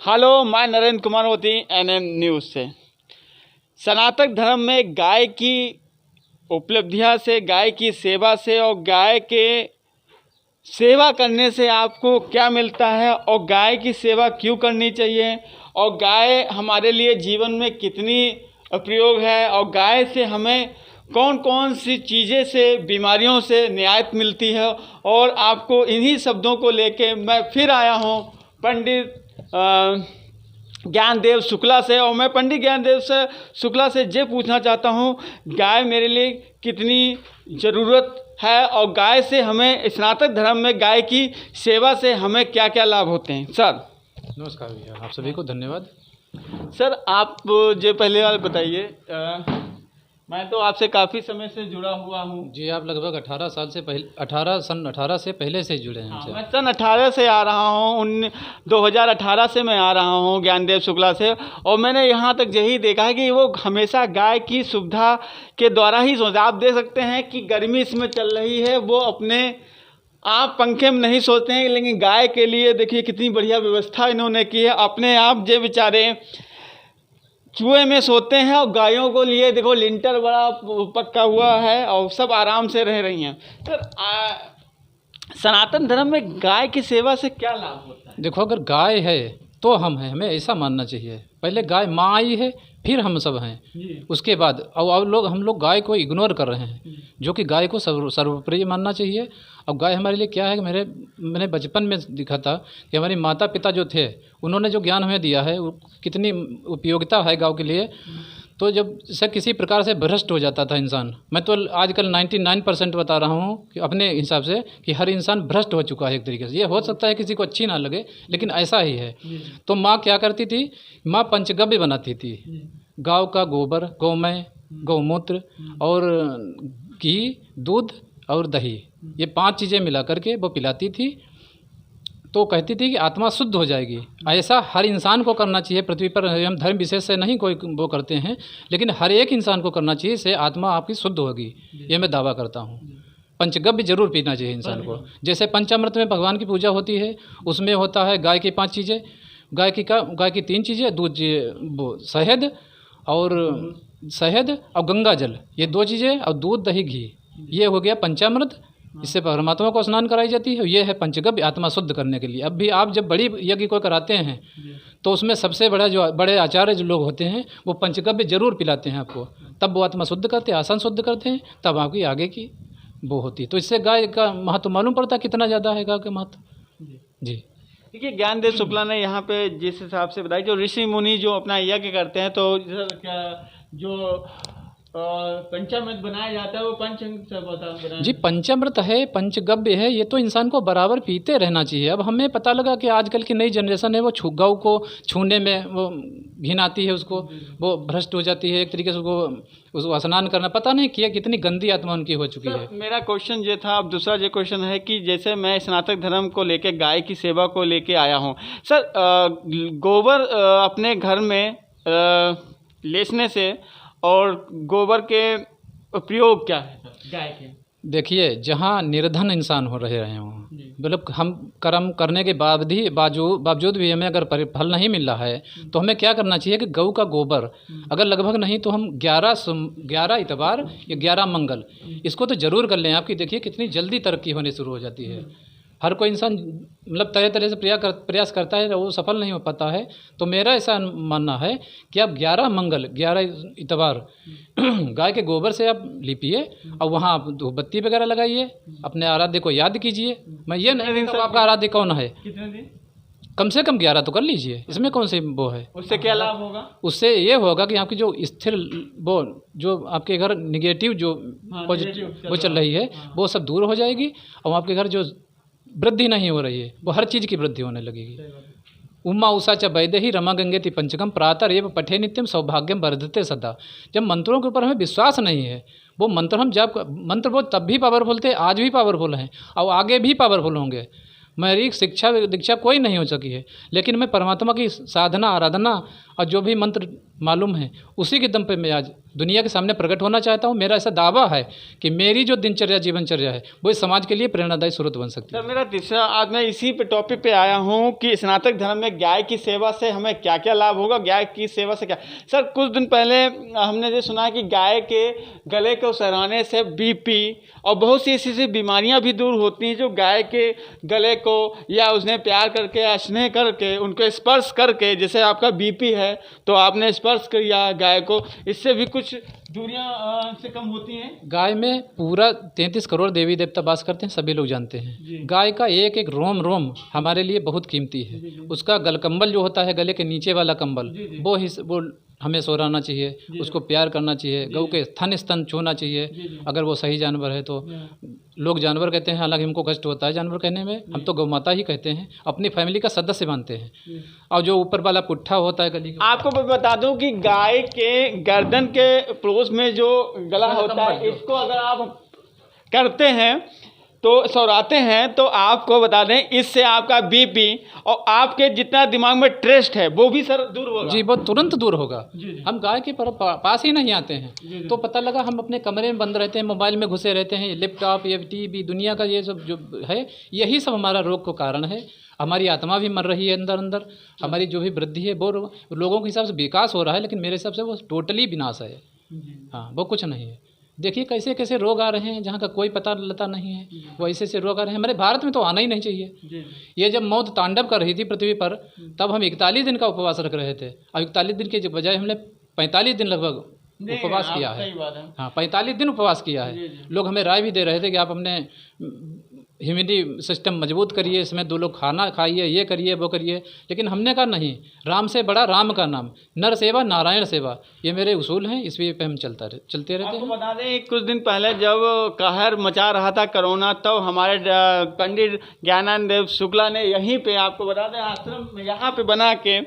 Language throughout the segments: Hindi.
हेलो, मैं नरेंद्र कुमार मोती एनएम न्यूज़ से। सनातन धर्म में गाय की उपलब्धियां से, गाय की सेवा से और गाय के सेवा करने से आपको क्या मिलता है और गाय की सेवा क्यों करनी चाहिए और गाय हमारे लिए जीवन में कितनी प्रयोग है और गाय से हमें कौन कौन सी चीज़ें से, बीमारियों से निजात मिलती है, और आपको इन्हीं शब्दों को लेके मैं फिर आया हूँ पंडित ज्ञानदेव शुक्ला से। और मैं पंडित ज्ञानदेव शुक्ला से ये पूछना चाहता हूँ, गाय मेरे लिए कितनी ज़रूरत है और गाय से हमें, सनातन धर्म में गाय की सेवा से हमें क्या क्या लाभ होते हैं। सर नमस्कार भैया, आप सभी को धन्यवाद। सर आप जो पहले वाले बताइए, मैं तो आपसे काफ़ी समय से जुड़ा हुआ हूँ। जी, आप लगभग 18 साल से पहले 18 से पहले से जुड़े हैं हमसे। मैं सन 18 से आ रहा हूँ, 2018 से मैं आ रहा हूँ ज्ञानदेव शुक्ला से। और मैंने यहाँ तक यही देखा है कि वो हमेशा गाय की सुविधा के द्वारा ही सोचते। आप देख सकते हैं कि गर्मी इसमें चल रही है, वो अपने आप पंखे में नहीं सोते हैं, लेकिन गाय के लिए देखिए कितनी बढ़िया व्यवस्था इन्होंने की है। अपने आप जे बेचारे चूहे में सोते हैं और गायों को लिए देखो लिंटर बड़ा पक्का हुआ है और सब आराम से रह रही हैं। तो सनातन धर्म में गाय की सेवा से क्या लाभ होता है? देखो, अगर गाय है तो हम हैं, हमें ऐसा मानना चाहिए। पहले गाय माँ आई है, फिर हम सब हैं, उसके बाद अब हम लोग गाय को इग्नोर कर रहे हैं, जो कि गाय को सर्वोपरि मानना चाहिए। अब गाय हमारे लिए क्या है, मैंने बचपन में देखा था कि हमारे माता पिता जो थे, उन्होंने जो ज्ञान हमें दिया है, वो कितनी उपयोगिता है गाँव के लिए। तो जब से किसी प्रकार से भ्रष्ट हो जाता था इंसान, मैं तो आजकल 99% बता रहा हूँ कि अपने हिसाब से कि हर इंसान भ्रष्ट हो चुका है एक तरीके से। ये हो सकता है किसी को अच्छी ना लगे, लेकिन ऐसा ही है। तो माँ क्या करती थी, माँ पंचगव्य बनाती थी। गाँव का गोबर, गौमय, गौमूत्र और घी, दूध और दही, ये 5 चीज़ें मिला करके वो पिलाती थी। तो कहती थी कि आत्मा शुद्ध हो जाएगी। ऐसा हर इंसान को करना चाहिए। पृथ्वी पर हम धर्म विशेष से नहीं कोई वो करते हैं, लेकिन हर एक इंसान को करना चाहिए, इससे आत्मा आपकी शुद्ध होगी, ये मैं दावा करता हूँ। पंचगव्य जरूर पीना चाहिए इंसान को। जैसे पंचामृत में भगवान की पूजा होती है, उसमें होता है गाय की 5 चीज़ें, गाय की 3 चीज़ें, दूध, वो शहद और गंगा जल, ये 2 चीज़ें, और दूध, दही, घी, ये हो गया पंचामृत। इससे परमात्मा को स्नान कराई जाती है। ये है पंचगव्य, आत्मा शुद्ध करने के लिए। अब भी आप जब बड़ी यज्ञ को कराते हैं तो उसमें सबसे बड़ा जो बड़े आचार्य जो लोग होते हैं, वो पंचगव्य जरूर पिलाते हैं आपको, तब वो आत्मा शुद्ध करते हैं, आसन शुद्ध करते हैं, तब आपकी आगे की वो होती है। तो इससे गाय का महत्व मालूम पड़ता है कितना ज़्यादा है गाय का महत्व। जी देखिए, ज्ञानदेव शुक्ला ने यहाँ पे जिस हिसाब से बताया, जो ऋषि मुनि जो अपना यज्ञ करते हैं, तो जो पंचामृत बनाया जाता है वो पंचामृत जी, पंचामृत है, पंचगव्य है, ये तो इंसान को बराबर पीते रहना चाहिए। अब हमें पता लगा कि आजकल की नई जनरेशन है, वो गौ को छूने में वो घिन आती है, उसको वो भ्रष्ट हो जाती है एक तरीके से। उसको स्नान करना पता नहीं किया, कितनी गंदी आत्मा उनकी हो चुकी है। मेरा क्वेश्चन ये था। अब दूसरा ये क्वेश्चन है कि जैसे मैं सनातन धर्म को लेके, गाय की सेवा को लेके आया हूँ सर, गोबर अपने घर में लेसने से और गोबर के प्रयोग क्या है गाय के? देखिए, जहाँ निर्धन इंसान हो रहे हैं, मतलब हम कर्म करने के बावजूद भी हमें अगर फल नहीं मिल रहा है, तो हमें क्या करना चाहिए कि गऊ का गोबर, अगर लगभग नहीं तो हम 11 इतवार या 11 मंगल, इसको तो ज़रूर कर लें। आपकी देखिए कितनी जल्दी तरक्की होने शुरू हो जाती है। हर कोई इंसान मतलब तरह तरह से प्रयास करता है, वो सफल नहीं हो पाता है। तो मेरा ऐसा मानना है कि आप 11 मंगल, 11 इतवार गाय के गोबर से आप लिपिए और वहाँ आप धूपबत्ती वगैरह लगाइए, अपने आराध्य को याद कीजिए। मैं ये नहीं कहता आपका आराध्य कौन है, कितने दिन? कम से कम 11 तो कर लीजिए, इसमें कौन सी वो है। उससे क्या लाभ होगा? उससे ये होगा कि आपकी जो स्थिर वो जो आपके घर निगेटिव जो पॉजिटिव वो चल रही है, वो सब दूर हो जाएगी, और आपके घर जो वृद्धि नहीं हो रही है, वो हर चीज़ की वृद्धि होने लगेगी। उमा उषा च वैदेही रमा गंगेति पंचकम प्रातः एव पठे नित्यम सौभाग्यम वर्धते सदा। जब मंत्रों के ऊपर हमें विश्वास नहीं है, वो मंत्र हम जब मंत्र वो तब भी पावरफुल थे, आज भी पावरफुल हैं और आगे भी पावरफुल होंगे। मेरी शिक्षा दीक्षा कोई नहीं हो सकी है, लेकिन मैं परमात्मा की साधना, आराधना और जो भी मंत्र मालूम है, उसी के दम पे मैं आज दुनिया के सामने प्रकट होना चाहता हूँ। मेरा ऐसा दावा है कि मेरी जो दिनचर्या जीवनचर्या है वो इस समाज के लिए प्रेरणादायी स्रोत बन सकती है। सर मेरा तीसरा, आज मैं इसी पे टॉपिक पे आया हूँ कि सनातन धर्म में गाय की सेवा से हमें क्या क्या लाभ होगा, गाय की सेवा से क्या। सर कुछ दिन पहले हमने ये सुना कि गाय के गले को सहराने से बीपी और बहुत सी ऐसी बीमारियां भी दूर होती हैं, जो गाय के गले को या उसने प्यार करके या स्नेह करके उनको स्पर्श करके, जैसे आपका बीपी है तो आपने स्पर्श किया गाय को, इससे भी कुछ दूरियां से कम होती हैं। गाय में पूरा 33 करोड़ देवी देवता वास करते हैं, सभी लोग जानते हैं। गाय का एक एक रोम रोम हमारे लिए बहुत कीमती है। उसका गलकंबल जो होता है, गले के नीचे वाला कंबल, वो हमें सोराना चाहिए, उसको प्यार करना चाहिए। गौ के थन स्तन छूना चाहिए अगर वो सही जानवर है तो। लोग जानवर कहते हैं, हालांकि हमको कष्ट होता है जानवर कहने में, हम तो गौ माता ही कहते हैं, अपनी फैमिली का सदस्य मानते हैं। और जो ऊपर वाला पुट्ठा होता है गली का, आपको मैं बता दूं कि गाय के गर्दन के पड़ोस में जो गला होता है, इसको अगर आप करते हैं तो सौराते हैं तो आपको बता दें, इससे आपका बीपी और आपके जितना दिमाग में ट्रेस्ट है वो भी सर दूर होगा। जी, वो तुरंत दूर होगा। हम गाय के पास ही नहीं आते हैं तो पता लगा हम अपने कमरे में बंद रहते हैं, मोबाइल में घुसे रहते हैं, लैपटॉप, ये टीवी, दुनिया का ये सब जो है, यही सब हमारा रोग का कारण है। हमारी आत्मा भी मर रही है अंदर अंदर, हमारी जो भी वृद्धि है वो लोगों के हिसाब से विकास हो रहा है, लेकिन मेरे हिसाब से वो टोटली विनाश है। हाँ, वो कुछ नहीं है। देखिए कैसे कैसे रोग आ रहे हैं जहाँ का कोई पता लता नहीं है, वो ऐसे ऐसे रोग आ रहे हैं। हमारे भारत में तो आना ही नहीं चाहिए। ये जब मौत तांडव कर रही थी पृथ्वी पर, तब हम 41 दिन का उपवास रख रहे थे। अब 41 दिन के बजाय हमने 45 दिन लगभग उपवास किया है। हाँ, 45 दिन उपवास किया है। लोग हमें राय भी दे रहे थे कि आप अपने इम्यूनिटी सिस्टम मजबूत करिए, इसमें 2 लोग खाना खाइए, ये करिए वो करिए, लेकिन हमने कहा नहीं, राम से बड़ा राम का नाम, नर सेवा नारायण सेवा, ये मेरे उसूल हैं, इस पे हम चलते रहते हैं। आपको बता दें कुछ दिन पहले जब कहर मचा रहा था कोरोना, तो हमारे पंडित ज्ञानानंद देव शुक्ला ने यहीं पे, आपको बता दें, आश्रम में यहाँ पे बना के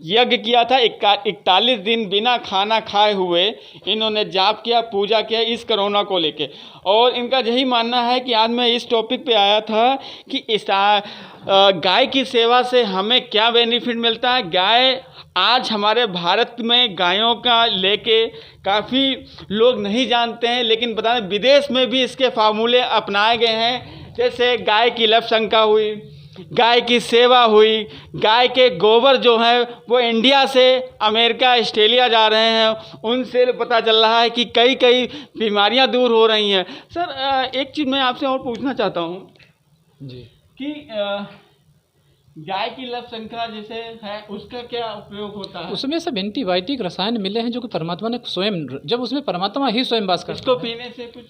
यज्ञ किया था। 41 दिन बिना खाना खाए हुए इन्होंने जाप किया, पूजा किया इस कोरोना को लेके। और इनका यही मानना है कि आज मैं इस टॉपिक पे आया था कि इस गाय की सेवा से हमें क्या बेनिफिट मिलता है। गाय आज हमारे भारत में गायों का लेके काफ़ी लोग नहीं जानते हैं, लेकिन बता दें विदेश में भी इसके फार्मूले अपनाए गए हैं। जैसे गाय की लवशंका हुई, गाय की सेवा हुई, गाय के गोबर जो है वो इंडिया से अमेरिका, ऑस्ट्रेलिया जा रहे हैं, उनसे पता चल रहा है कि कई कई बीमारियां दूर हो रही हैं। सर एक चीज़ मैं आपसे और पूछना चाहता हूँ जी कि गाय की लवशंका जैसे है उसका क्या उपयोग होता है? उसमें सब एंटीबायोटिक रसायन मिले हैं जो कि परमात्मा ने स्वयं, जब उसमें परमात्मा ही स्वयं वास करता है। इसको पीने से कुछ,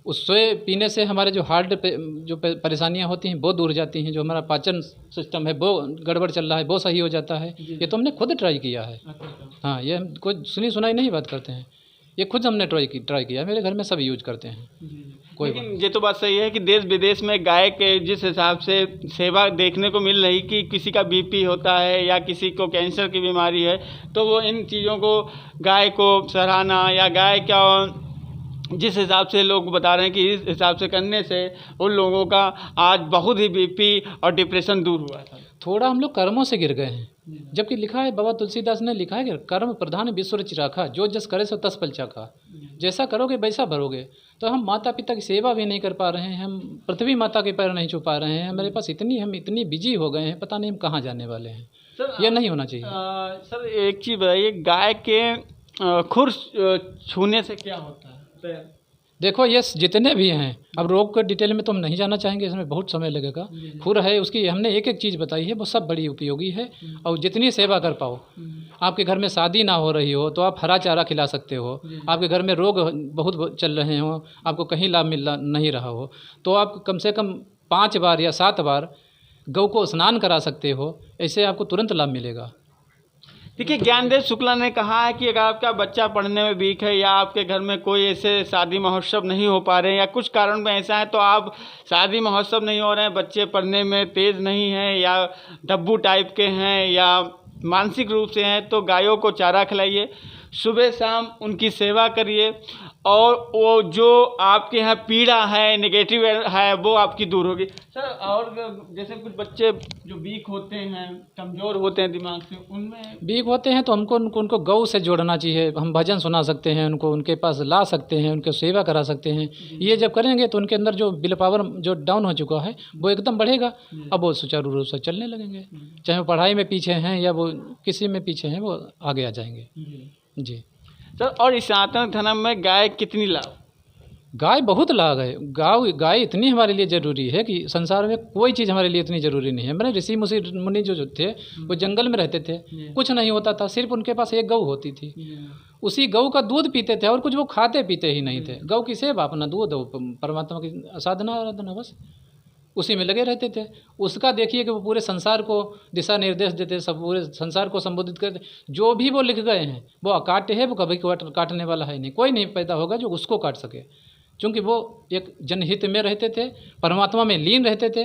उससे पीने से हमारे जो हार्ट पे जो परेशानियां होती हैं वो दूर जाती हैं, जो हमारा पाचन सिस्टम है वो गड़बड़ चल रहा है वो सही हो जाता है। ये तो हमने खुद ट्राई किया है। हाँ, ये हम कोई सुनी सुनाई नहीं बात करते हैं, ये खुद हमने ट्राई किया। मेरे घर में सब यूज करते हैं। लेकिन ये तो बात सही है कि देश विदेश में गाय के जिस हिसाब से सेवा देखने को मिल रही कि किसी का बीपी होता है या किसी को कैंसर की बीमारी है, तो वो इन चीज़ों को, गाय को सराहना या गाय का जिस हिसाब से लोग बता रहे हैं कि इस हिसाब से करने से उन लोगों का आज बहुत ही बीपी और डिप्रेशन दूर हुआ है। थोड़ा हम लोग कर्मों से गिर गए हैं, जबकि लिखा है, बाबा तुलसीदास ने लिखा है कि कर्म प्रधान विश्व चिराखा, जो जस करे सो तस पल चाखा। जैसा करोगे वैसा भरोगे। तो हम माता पिता की सेवा भी नहीं कर पा रहे हैं, हम पृथ्वी माता के पैर नहीं छू पा रहे हैं। हमारे पास हम इतनी बिजी हो गए हैं, पता नहीं हम कहाँ जाने वाले हैं। सर ये नहीं होना चाहिए। सर एक चीज़ बताइए, गाय के खुर छूने से क्या होता है? देखो ये जितने भी हैं, अब रोग के डिटेल में तो हम नहीं जाना चाहेंगे, इसमें बहुत समय लगेगा। खुर है उसकी हमने एक एक चीज़ बताई है, वो सब बड़ी उपयोगी है। और जितनी सेवा कर पाओ, आपके घर में शादी ना हो रही हो तो आप हरा चारा खिला सकते हो, आपके घर में रोग बहुत चल रहे हो, आपको कहीं लाभ मिल नहीं रहा हो, तो आप कम से कम 5 बार या 7 बार गौ को स्नान करा सकते हो, ऐसे आपको तुरंत लाभ मिलेगा। देखिए, ज्ञानदेव शुक्ला ने कहा है कि अगर आपका बच्चा पढ़ने में वीक है या आपके घर में कोई ऐसे शादी महोत्सव नहीं हो पा रहे हैं या कुछ कारण में ऐसा है, तो आप शादी महोत्सव नहीं हो रहे हैं, बच्चे पढ़ने में तेज़ नहीं हैं या डब्बू टाइप के हैं या मानसिक रूप से हैं, तो गायों को चारा खिलाइए, सुबह शाम उनकी सेवा करिए और वो जो आपके यहाँ पीड़ा है, नेगेटिव है, वो आपकी दूर होगी। सर और जैसे कुछ बच्चे जो वीक होते हैं, कमज़ोर होते हैं दिमाग से, उनमें वीक होते हैं तो हमको उनको गौ से जोड़ना चाहिए। हम भजन सुना सकते हैं, उनको उनके पास ला सकते हैं, उनकी सेवा करा सकते हैं। ये जब करेंगे तो उनके अंदर जो विल पावर जो डाउन हो चुका है वो एकदम बढ़ेगा। अब वो सुचारू रूप से चलने लगेंगे, चाहे वो पढ़ाई में पीछे हैं या वो किसी में पीछे हैं, वो आगे आ जाएंगे। जी सर, और इस सनातन धर्म में गाय कितनी लाभ? गाय बहुत लाभ है। गाय इतनी हमारे लिए ज़रूरी है कि संसार में कोई चीज़ हमारे लिए इतनी ज़रूरी नहीं है। मैंने ऋषि मुनि जो थे वो जंगल में रहते थे, कुछ नहीं होता था, सिर्फ उनके पास एक गऊ होती थी। उसी गऊ का दूध पीते थे और कुछ वो खाते पीते ही नहीं थे। गऊ की सेवा, अपना दूध, परमात्मा की साधना आराधना, बस उसी में लगे रहते थे। उसका देखिए कि वो पूरे संसार को दिशा निर्देश देते, सब पूरे संसार को संबोधित करते। जो भी वो लिख गए हैं वो अकाट्य है, वो कभी काटने वाला है नहीं। कोई नहीं पैदा होगा जो उसको काट सके, क्योंकि वो एक जनहित में रहते थे, परमात्मा में लीन रहते थे।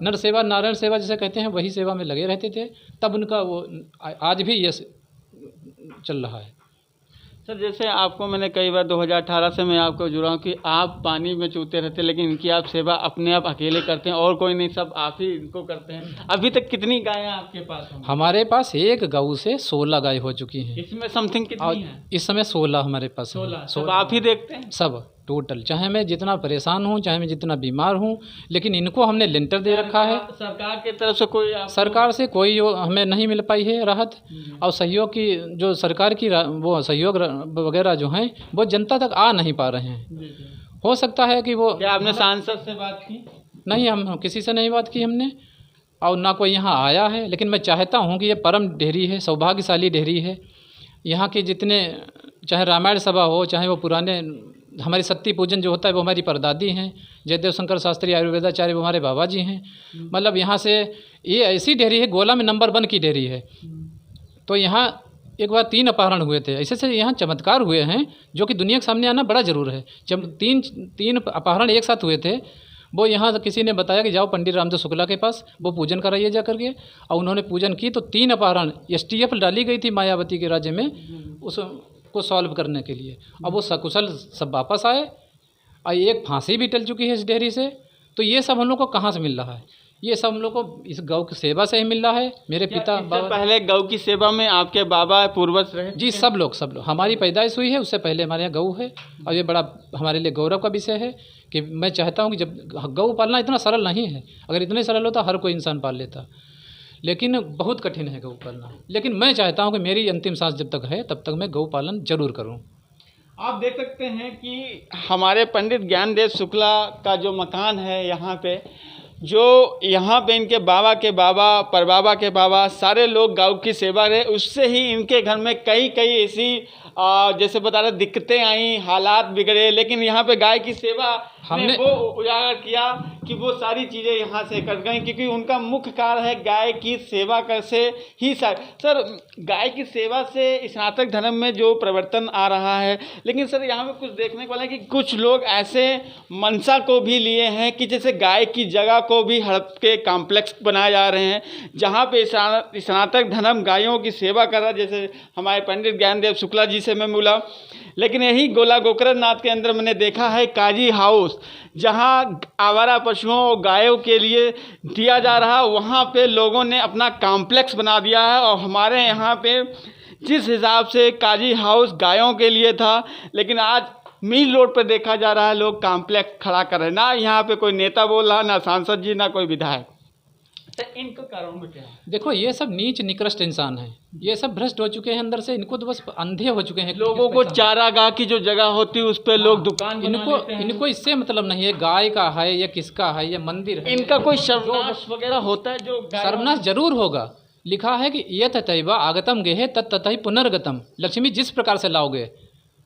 नर सेवा नारायण सेवा जिसे कहते हैं, वही सेवा में लगे रहते थे। तब उनका वो आज भी ये चल रहा है। सर जैसे आपको मैंने कई बार 2018 से मैं आपको जुड़ा हूँ कि आप पानी में चूते रहते, लेकिन इनकी आप सेवा अपने आप अकेले करते हैं और कोई नहीं, सब आप ही इनको करते हैं। अभी तक कितनी गायें आपके पास हैं? हमारे पास एक गऊ से 16 गाय हो चुकी हैं। इसमें समथिंग कितनी है? इस समय 16 हमारे पास 16 सब आप ही देखते हैं? सब टोटल, चाहे मैं जितना परेशान हूँ, चाहे मैं जितना बीमार हूँ, लेकिन इनको हमने लेंटर दे रखा है। सरकार की तरफ से कोई सरकार से कोई हमें नहीं मिल पाई है राहत, और सहयोग की जो सरकार की वो सहयोग वगैरह जो हैं वो जनता तक आ नहीं पा रहे हैं। हो सकता है कि वो, क्या आपने सांसद से बात की? नहीं, हम किसी से नहीं बात की हमने, और ना कोई यहाँ आया है। लेकिन मैं चाहता हूँ कि ये परम डेयरी है, सौभाग्यशाली डेयरी है। यहाँ के जितने, चाहे रामायण सभा हो, चाहे वो पुराने हमारी सत्ती पूजन जो होता है वो हमारी परदादी हैं, जयदेव शंकर शास्त्री आयुर्वेदाचार्य वो हमारे बाबा जी हैं। मतलब यहाँ से ये ऐसी डेयरी है, गोला में नंबर 1 की डेयरी है। तो यहाँ एक बार 3 अपहरण हुए थे, ऐसे से यहाँ चमत्कार हुए हैं जो कि दुनिया के सामने आना बड़ा ज़रूर है। जब तीन अपहरण एक साथ हुए थे, वो यहाँ किसी ने बताया कि जाओ पंडित रामदेव शुक्ला के पास, वो पूजन कराइए जा करके। और उन्होंने पूजन की तो 3 अपहरण STF डाली गई थी मायावती के राज्य में उसको सॉल्व करने के लिए। अब वो सकुशल सब वापस आए, और एक फांसी भी टल चुकी है इस डेयरी से। तो ये सब हम लोग को कहाँ से मिल रहा है? ये सब हम लोग को इस गौ की सेवा से ही मिल रहा है। मेरे पिता पहले गौ की सेवा में आपके बाबा पूर्वज रहे? जी, सब लोग हमारी पैदाइश हुई है उससे पहले हमारे यहाँ गौ है। और ये बड़ा हमारे लिए गौरव का विषय है कि मैं चाहता हूँ कि जब गौ पालना इतना सरल नहीं है, अगर इतने सरल होता हर कोई इंसान पाल लेता, लेकिन बहुत कठिन है गौ पालना। लेकिन मैं चाहता हूँ कि मेरी अंतिम सांस जब तक है तब तक मैं गौ पालन जरूर करूँ। आप देख सकते हैं कि हमारे पंडित ज्ञानदेव शुक्ला का जो मकान है यहाँ पे, जो यहाँ पे इनके बाबा के बाबा, परबाबा के बाबा, सारे लोग गौ की सेवा रहे, उससे ही इनके घर में कई ऐसी जैसे बता रहे दिक्कतें आई, हालात बिगड़े, लेकिन यहाँ पे गाय की सेवा हमने वो उजागर किया कि वो सारी चीज़ें यहाँ से कर गई, क्योंकि उनका मुख्य कार्य है गाय की सेवा कैसे ही। सर गाय की सेवा से स्नातक धर्म में जो परिवर्तन आ रहा है, लेकिन सर यहाँ पे कुछ देखने को मिला कि कुछ लोग ऐसे मनसा को भी लिए हैं कि जैसे गाय की जगह को भी हड़प के कॉम्प्लेक्स बनाए जा रहे हैं, जहाँ पे स्नातक धर्म गायों की सेवा कर रहा है। जैसे हमारे पंडित ज्ञानदेव शुक्ला जी से मैं मिला, लेकिन यही गोला गोकरणनाथ के अंदर मैंने देखा है काजी हाउस, जहां आवारा पशुओं और गायों के लिए दिया जा रहा है, वहां पे लोगों ने अपना कॉम्प्लेक्स बना दिया है। और हमारे यहाँ पे जिस हिसाब से काजी हाउस गायों के लिए था, लेकिन आज मिल रोड पर देखा जा रहा है लोग कॉम्प्लेक्स खड़ा कर रहे हैं। ना यहाँ पे कोई नेता बोल रहा, ना सांसद जी, ना कोई विधायक। तो इनको कारण में क्या है? देखो, ये सब नीच निकृष्ट इंसान है, ये सब भ्रष्ट हो चुके हैं अंदर से, इनको तो बस अंधे हो चुके हैं। लोगों को चारागाह की जो जगह होती है उस पर लोग दुकान इनको इससे मतलब नहीं है गाय का है या किसका है या मंदिर है। इनका कोई सर्वनाश वगैरह होता है? जो सर्वनाश जरूर होगा। लिखा है कि यथ तैवा आगतम गेहे तत्तहि पुनर्गतम। लक्ष्मी जिस प्रकार से लाओगे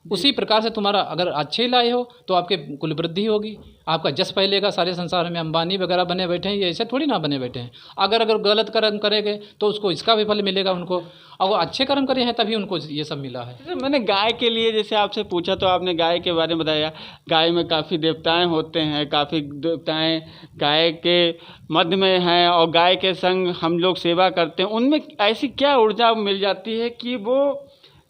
उसी प्रकार से तुम्हारा, अगर अच्छे लाए हो तो आपके कुल वृद्धि होगी, आपका जस फैलेगा। सारे संसार में अंबानी वगैरह बने बैठे हैं, ये ऐसे थोड़ी ना बने बैठे हैं। अगर गलत कर्म करेंगे तो उसको इसका भी फल मिलेगा उनको, और वो अच्छे कर्म करे हैं तभी उनको ये सब मिला है। तो मैंने गाय के लिए जैसे आपसे पूछा तो आपने गाय के बारे में बताया। गाय में काफ़ी देवताएँ होते हैं, काफ़ी देवताएँ गाय के मध्य में हैं, और गाय के संग हम लोग सेवा करते हैं। उनमें ऐसी क्या ऊर्जा मिल जाती है कि वो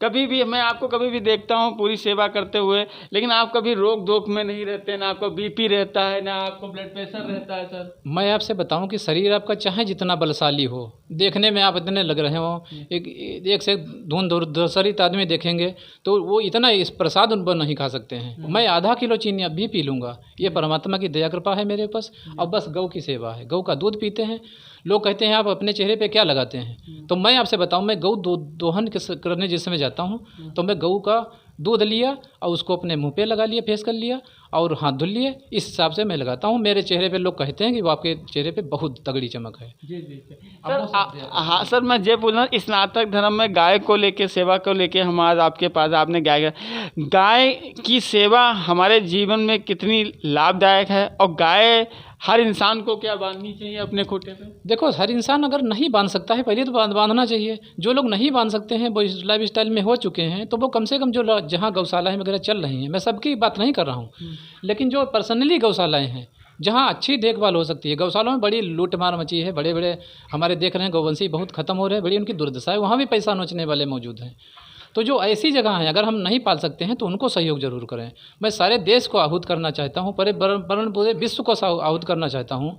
कभी भी मैं आपको कभी भी देखता हूँ पूरी सेवा करते हुए, लेकिन आप कभी रोक धोक में नहीं रहते, ना आपको बीपी रहता है, ना आपको ब्लड प्रेशर रहता है सर। मैं आपसे बताऊं कि शरीर आपका चाहे जितना बलशाली हो, देखने में आप इतने लग रहे हो, एक से धुन दूसरित आदमी देखेंगे तो वो इतना इस प्रसाद उन पर नहीं खा सकते हैं। मैं आधा किलो चीनी अब भी पी लूँगा, ये परमात्मा की दया कृपा है मेरे पास। अब बस गौ की सेवा है, गौ का दूध पीते हैं। लोग कहते हैं आप अपने चेहरे पे क्या लगाते हैं, तो मैं आपसे बताऊं, मैं गौ दोहन करने जिस समय जाता हूं तो मैं गौ का दूध लिया और उसको अपने मुंह पे लगा लिया, फेस कर लिया और हाथ धुल लिए, इस हिसाब से मैं लगाता हूं। मेरे चेहरे पे लोग कहते हैं कि वो आपके चेहरे पे बहुत तगड़ी चमक है। जी जी सर। हाँ सर, मैं ये बोल रहा हूँ स्नातक धर्म में गाय को लेके, सेवा को लेके हमारा आपके पास आपने गाय की सेवा हमारे जीवन में कितनी लाभदायक है, और गाय हर इंसान को क्या बांधनी चाहिए अपने खूंटे पे? देखो, हर इंसान अगर नहीं बांध सकता है पहले तो बांधना चाहिए। जो लोग नहीं बांध सकते हैं, वो इस लाइफ स्टाइल में हो चुके हैं, तो वो कम से कम जो जहाँ गौशालाएँ वगैरह चल रही हैं, मैं सबकी बात नहीं कर रहा हूँ, लेकिन जो पर्सनली गौशालाएँ हैं जहाँ अच्छी देखभाल हो सकती है। गौशालाओं में बड़ी लूट मार मची है, बड़े बड़े हमारे देख रहे हैं गौवंशी बहुत खत्म हो रहे हैं, बड़ी उनकी दुर्दशा है, वहाँ भी पैसा नोचने वाले मौजूद हैं। तो जो ऐसी जगह हैं अगर हम नहीं पाल सकते हैं तो उनको सहयोग जरूर करें। मैं सारे देश को आहूत करना चाहता हूँ, पूरे विश्व को आहूत करना चाहता हूँ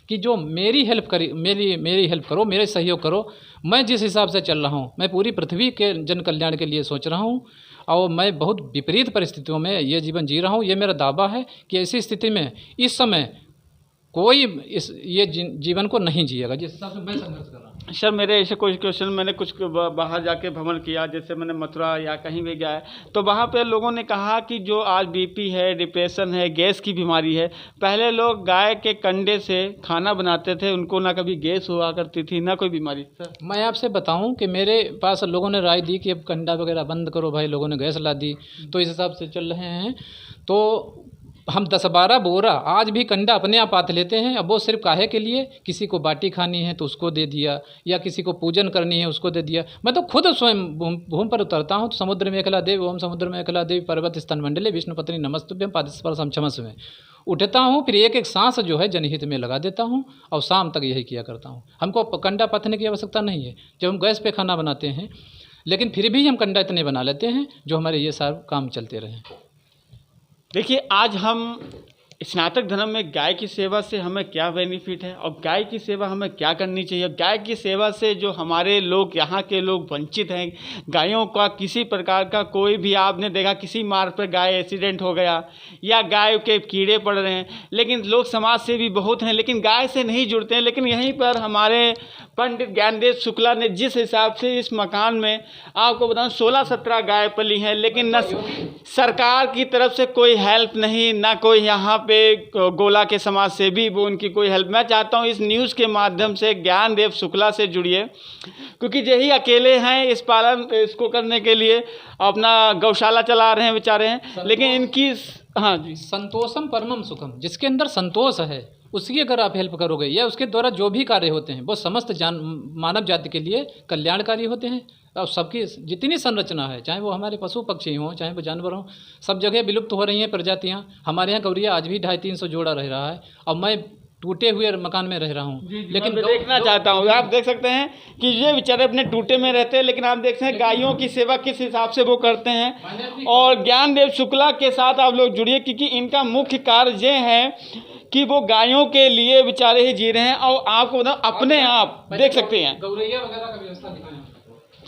कि जो मेरी हेल्प करी, मेरी हेल्प करो, मेरे सहयोग करो। मैं जिस हिसाब से चल रहा हूँ, मैं पूरी पृथ्वी के जन कल्याण के लिए सोच रहा हूँ, और मैं बहुत विपरीत परिस्थितियों में ये जीवन जी रहा हूँ। ये मेरा दावा है कि ऐसी स्थिति में इस समय कोई ये जीवन को नहीं जिएगा जिस हिसाब से मैं संघर्ष कर रहा हूँ। सर मेरे ऐसे कुछ क्वेश्चन, मैंने कुछ बाहर जाके भ्रमण किया, जैसे मैंने मथुरा या कहीं भी गया है, तो वहाँ पे लोगों ने कहा कि जो आज बीपी है, डिप्रेशन है, गैस की बीमारी है, पहले लोग गाय के कंडे से खाना बनाते थे, उनको ना कभी गैस हुआ करती थी ना कोई बीमारी। सर मैं आपसे बताऊं कि मेरे पास लोगों ने राय दी कि अब कंडा वगैरह बंद करो भाई, लोगों ने गैस ला दी, तो इस हिसाब से चल रहे हैं। तो हम 10-12 बोरा आज भी कंडा अपने आप पात लेते हैं। अब वो सिर्फ काहे के लिए, किसी को बाटी खानी है तो उसको दे दिया, या किसी को पूजन करनी है उसको दे दिया। मैं तो खुद स्वयं भूमि पर उतरता हूँ तो समुद्र में एकला देवी, ओम समुद्र में एकला देवी, पर्वत स्तन मंडले, विष्णु पत्नी नमस्तुभ्यं, पादस्पर्शम क्षमस्व, उठता हूँ, फिर एक एक सांस जो है जनहित में लगा देता हूँ, और शाम तक यही किया करता हूँ। हमको कंडा पथने की आवश्यकता नहीं है जब हम गैस पे खाना बनाते हैं, लेकिन फिर भी हम कंडा इतने बना लेते हैं जो हमारे ये सारे काम चलते रहें। देखिए, आज हम स्नातक धर्म में गाय की सेवा से हमें क्या बेनिफिट है और गाय की सेवा हमें क्या करनी चाहिए। गाय की सेवा से जो हमारे लोग, यहाँ के लोग वंचित हैं, गायों का किसी प्रकार का कोई भी, आपने देखा किसी मार्ग पर गाय एक्सीडेंट हो गया या गाय के कीड़े पड़ रहे हैं, लेकिन लोग समाज से भी बहुत हैं लेकिन गाय से नहीं जुड़ते हैं। लेकिन यहीं पर हमारे पंडित ज्ञानदेव शुक्ला ने जिस हिसाब से इस मकान में आपको बताऊं 16-17 गाय पली हैं, लेकिन न सरकार की तरफ से कोई हेल्प नहीं, ना कोई यहाँ पे गोला के समाज से भी वो उनकी कोई हेल्प। मैं चाहता हूँ इस न्यूज़ के माध्यम से ज्ञानदेव शुक्ला से जुड़िए, क्योंकि यही अकेले हैं इस पालन इसको करने के लिए, अपना गौशाला चला रहे हैं बेचारे हैं, लेकिन इनकी हाँ जी, संतोषम परमम सुखम, जिसके अंदर संतोष है उसकी अगर आप हेल्प करोगे या उसके द्वारा जो भी कार्य होते हैं वो समस्त मानव जाति के लिए कल्याणकारी होते हैं। और सबकी जितनी संरचना है, चाहे वो हमारे पशु पक्षी हों, चाहे वो जानवर हों, सब जगह विलुप्त हो रही हैं प्रजातियाँ। हमारे यहाँ गौरिया आज भी 250-300 जोड़ा रह रहा है, और मैं टूटे हुए मकान में रह रहा हूँ। लेकिन देखना चाहता हूँ, आप देख सकते हैं कि ये बेचारे अपने टूटे में रहते हैं, लेकिन आप देख सकते हैं गायों की सेवा किस हिसाब से वो करते हैं। और ज्ञानदेव शुक्ला के साथ आप लोग जुड़िए, क्योंकि इनका मुख्य कार्य ये है कि वो गायों के लिए बेचारे ही जी रहे हैं। और आपको अपने आप देख सकते हैं, गौरैया वगैरह का व्यवस्था दिखाएं।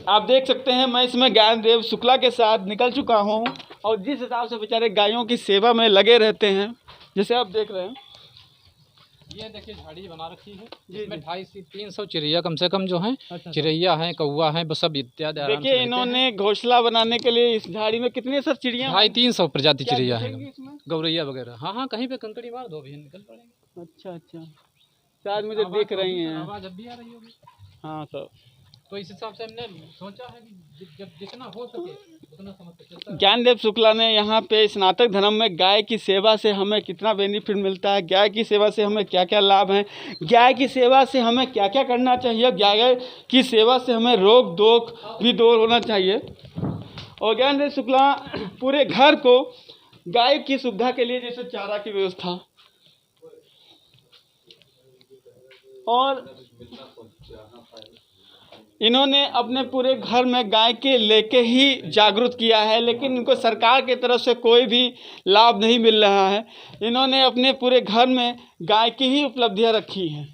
आप देख सकते हैं मैं इसमें ज्ञानदेव शुक्ला के साथ निकल चुका हूँ, और जिस हिसाब से बेचारे गायों की सेवा में लगे रहते हैं, जैसे आप देख रहे हैं, ये देखिए झाड़ी बना रखी है, जिसमें 250-300 चिड़ैया कम से कम जो हैं, चिड़ैया हैं, कौवा हैं, बस सब इत्यादि। देखिए इन्होंने घोंसला बनाने के लिए इस झाड़ी में कितने सब चिड़िया, 250-300 प्रजाति चिड़ैया है, गौरैया वगैरह। हाँ, कहीं पे कंकड़ी मार दो भी निकल पड़ेंगे। अच्छा, शायद मुझे दिख रही हैं, आवाज़ अब भी आ रही होगी। हाँ सर, तो इस हिसाब से हमने सोचा है कि जब जितना हो सके उतना समझ सकते। ज्ञानदेव शुक्ला ने यहाँ पे स्नातक धर्म में गाय की सेवा से हमें कितना बेनिफिट मिलता है, गाय की सेवा से हमें क्या क्या लाभ हैं, गाय की सेवा से हमें क्या क्या करना चाहिए, गाय की सेवा से हमें रोग दोख भी दूर होना चाहिए। और ज्ञानदेव शुक्ला पूरे घर को गाय की सुविधा के लिए, जैसे चारा की व्यवस्था, और इन्होंने अपने पूरे घर में गाय के लेके ही जागरूक किया है, लेकिन इनको सरकार की तरफ से कोई भी लाभ नहीं मिल रहा है। इन्होंने अपने पूरे घर में गाय की ही उपलब्धियां रखी हैं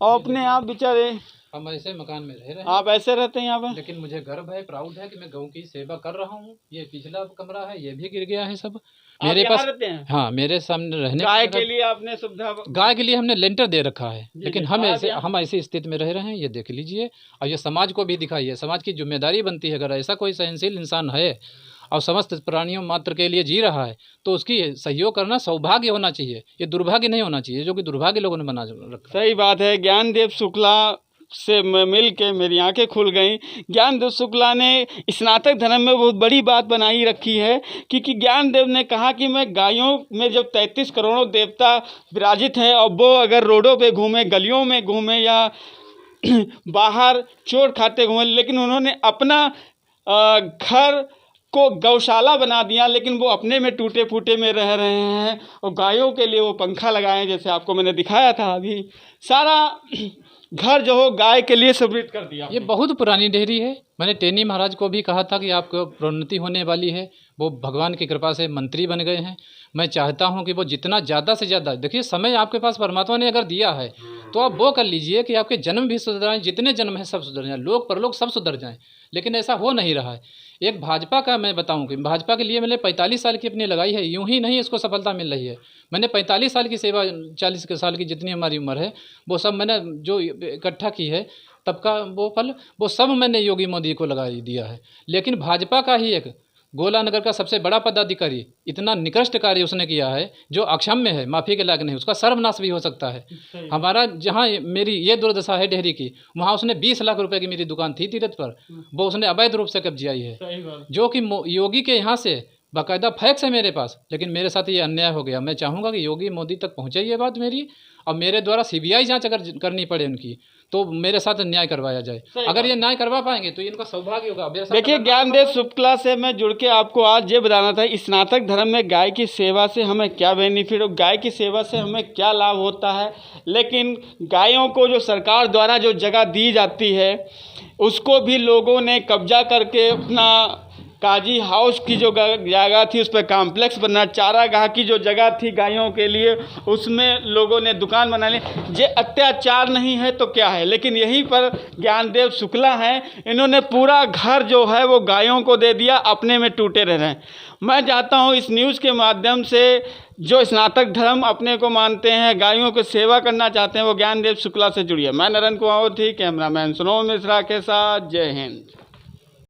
और अपने आप बेचारे हम ऐसे मकान में रह रहे हैं। आप ऐसे रहते हैं यहाँ पे? लेकिन मुझे गर्व है, प्राउड है कि मैं गऊ की सेवा कर रहा हूँ। ये पिछला कमरा है, ये भी गिर गया है सब मेरे यहाँ पास। रहते हैं? हाँ, मेरे सामने रहने गाय की के लिए आपने सुविधा? गाय के लिए हमने लेंटर दे रखा है, लेकिन जी। हम ऐसी स्थिति में रह रहे हैं, ये देख लीजिए। और ये समाज को भी दिखाइए, समाज की जिम्मेदारी बनती है। अगर ऐसा कोई सहनशील इंसान है और समस्त प्राणियों मात्र के लिए जी रहा है तो उसकी सहयोग करना सौभाग्य होना चाहिए, ये दुर्भाग्य नहीं होना चाहिए, जो कि दुर्भाग्य लोगों ने बना रखा। सही बात है। ज्ञानदेव शुक्ला से मिल के मेरी आंखें खुल गई। ज्ञानदेव शुक्ला ने स्नातक धर्म में बहुत बड़ी बात बनाई रखी है, क्योंकि ज्ञानदेव ने कहा कि मैं गायों में जब 33 करोड़ों देवता विराजित हैं और वो अगर रोडों पे घूमे, गलियों में घूमे या बाहर चोर खाते घूमे, लेकिन उन्होंने अपना घर को गौशाला बना दिया, लेकिन वो अपने में टूटे फूटे में रह रहे हैं और गायों के लिए वो पंखा लगाए, जैसे आपको मैंने दिखाया था अभी। सारा घर जो हो गाय के लिए समर्पित कर दिया। ये बहुत पुरानी डेयरी है। मैंने टेनी महाराज को भी कहा था कि आपको प्रोन्नति होने वाली है। वो भगवान की कृपा से मंत्री बन गए हैं। मैं चाहता हूं कि वो जितना ज़्यादा से ज़्यादा, देखिए समय आपके पास परमात्मा ने अगर दिया है तो आप वो कर लीजिए कि आपके जन्म भी सुधर जाएँ, जितने जन्म हैं सब सुधर जाएँ, लोग परलोक सब सुधर जाएँ। लेकिन ऐसा हो नहीं रहा है। एक भाजपा का मैं बताऊं कि भाजपा के लिए मैंने 45 साल की अपनी लगाई है, यूं ही नहीं इसको सफलता मिल रही है। मैंने 45 साल की सेवा, 40 साल की जितनी हमारी उम्र है वो सब मैंने जो इकट्ठा की है तब का वो फल वो सब मैंने योगी मोदी को लगा दिया है। लेकिन भाजपा का ही एक गोला नगर का सबसे बड़ा पदाधिकारी इतना निकृष्ट कार्य उसने किया है जो अक्षम्य है, माफ़ी के लायक नहीं, उसका सर्वनाश भी हो सकता है। हमारा जहाँ मेरी ये दुर्दशा है डेहरी की, वहाँ उसने 20 लाख रुपए की मेरी दुकान थी तीरथ पर, वो उसने अवैध रूप से कब्जियाई है, जो कि योगी के यहाँ से बाकायदा फैक्स है मेरे पास। लेकिन मेरे साथ ये अन्याय हो गया। मैं चाहूँगा कि योगी मोदी तक पहुँचे ये बात मेरी, और मेरे द्वारा CBI जांच अगर करनी पड़े उनकी तो मेरे साथ न्याय करवाया जाए। अगर ये न्याय करवा पाएंगे तो इनका सौभाग्य होगा। देखिए, ज्ञानदेव शुक्ला से मैं जुड़ के आपको आज ये बताना था, स्नातक धर्म में गाय की सेवा से हमें क्या बेनिफिट और गाय की सेवा से हमें क्या लाभ होता है। लेकिन गायों को जो सरकार द्वारा जो जगह दी जाती है उसको भी लोगों ने कब्जा करके अपना काजी हाउस की जो जगह थी उस पर कॉम्प्लेक्स बना, चारागाह की जो जगह थी गायों के लिए उसमें लोगों ने दुकान बना ली। ये अत्याचार नहीं है तो क्या है। लेकिन यहीं पर ज्ञानदेव शुक्ला हैं, इन्होंने पूरा घर जो है वो गायों को दे दिया, अपने में टूटे रह रहे हैं। मैं चाहता हूँ इस न्यूज़ के माध्यम से जो स्नातक धर्म अपने को मानते हैं, गायों की सेवा करना चाहते हैं, वो ज्ञानदेव शुक्ला से जुड़िए। मैं नरेंद्र कुमावत थी, कैमरामैन सुनोद मिश्रा के साथ। जय हिंद।